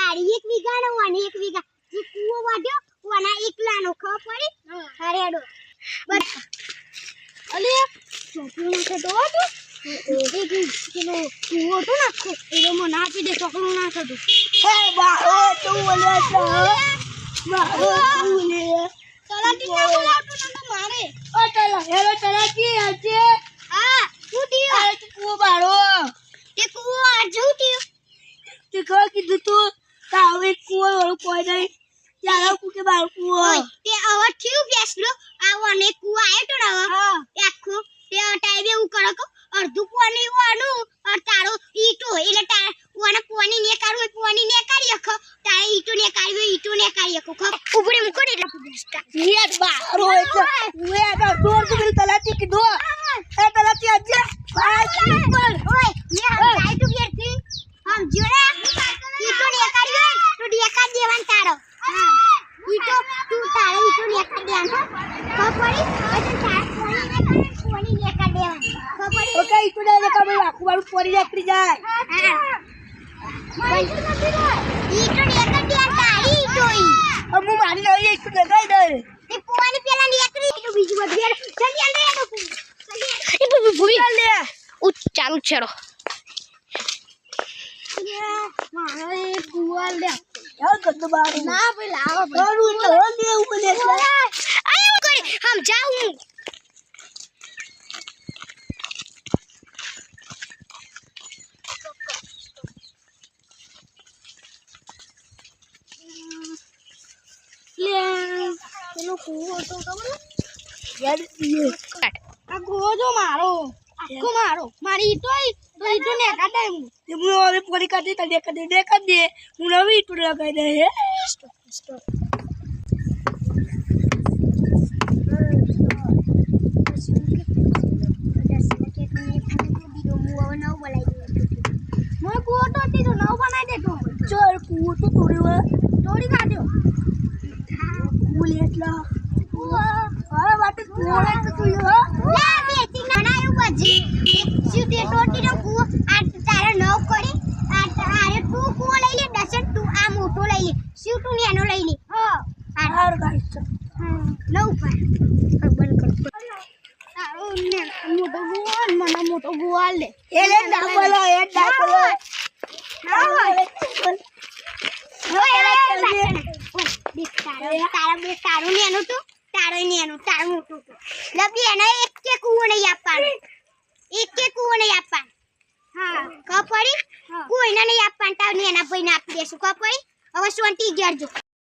તારી 1 વીઘાનો અને 1 વીઘા જે કૂવો વાડ્યો ઓના એકલાનો ખબર પડી હરેડો બસ અલે ચોકલો નાખે તો એક કિલો કૂવો તો નાખો એનો મને આપી દે ચોકલો નાખે તો હે બાઓ તું ઓલે તો બાઓ ઓલે તલાટી ના બોલાવતો નતો મારે ઓ તલા હેલો તલાટી આજે હા ઉઠી આ કૂવો બાળો તે કૂવો આજે ઉઠી તે કોઈ કીધું તું તાવે કૂવો વાળો કોઈ નહીં ચાલો કૂકે બાળો કૂવો તે આવા થયું બેસલો આવને કૂવો આયો તો હા આખો તે ટાઈમે હું કરો અડધું પાણી વાનું અર તારો ઈટો એટલે તાર ઓના પાણી ને કાઢો પાણી ને કાઢી અખ તારે ઈટો ને કાઢી અખ ઉપરે મુકો ને એટલે નિયત બા રોય તો વે આ દોર તો તલાટી કી દો એ તલાટી આજે પર ઓય મે આઈ ટુ ગેટ થિંગ હમ જોરા ઈટો ને કાઢી તો ડી કાઢ દેવાન તારો ઈટો તું તારે ઈટો ને કાઢ દેવાન ખપડી એટલે તાર પાણી ને કાઢ દેવાન ખપડી ઓકે ઈટો ને કાઢ આખું વાળું પોરી નીકળી જાય ઈટો ને કાઢ દેવાન તારી ઈટોઈ હું મારી લઈ ઈટો લગાઈ દે તે પોવાની પેલા નીકળી તો બીજું બધું જલ્દી આલે એ ભૂવી લે ઉ ચાલુ છેડો મારે કુવા લે યાર કદ બાર ના ભાઈ લાવો ભાઈ તો લે ઉપર લે આયો કરી હમ જાઉં લે પેલો કુવો તો ખબર યાર આ કુવો જો મારો આખો મારો મારી ઈટો ને કાઢાય હું હવે પોરી કાઢી તો દેખ દે હું નવી ઈટો લગાઈ દે હે સ્ટોપ मैं कुओं तो ती तो नव बनाई दे तो चल कुओं तो तोड़ी काढ्यो कुओ लेटला अरे वाटे कुओ तो तू ला बेटी बनायो बजी सीधे टोटी नो कुओ आ तारे नव करे आ तारे तू कुओ લઈ લે દસન તું આ મોટો લઈ લે સીટુ ને એનો લઈ લે હા હાર ગાઈસ નવ પર બંધ કર તારો ને મોટો ગુવાલ લે એલે ડાબલો તારા બે તારું ને એનું તું તારો ને એનું તારું મોટું તું લબી એને એક કે કુવો નહીં આપવાનું હા કપડી કોઈને નહીં આપવાનું તાર ને એના ભાઈને આપી દેશું કપડી હવે શાંતિ ગેરજો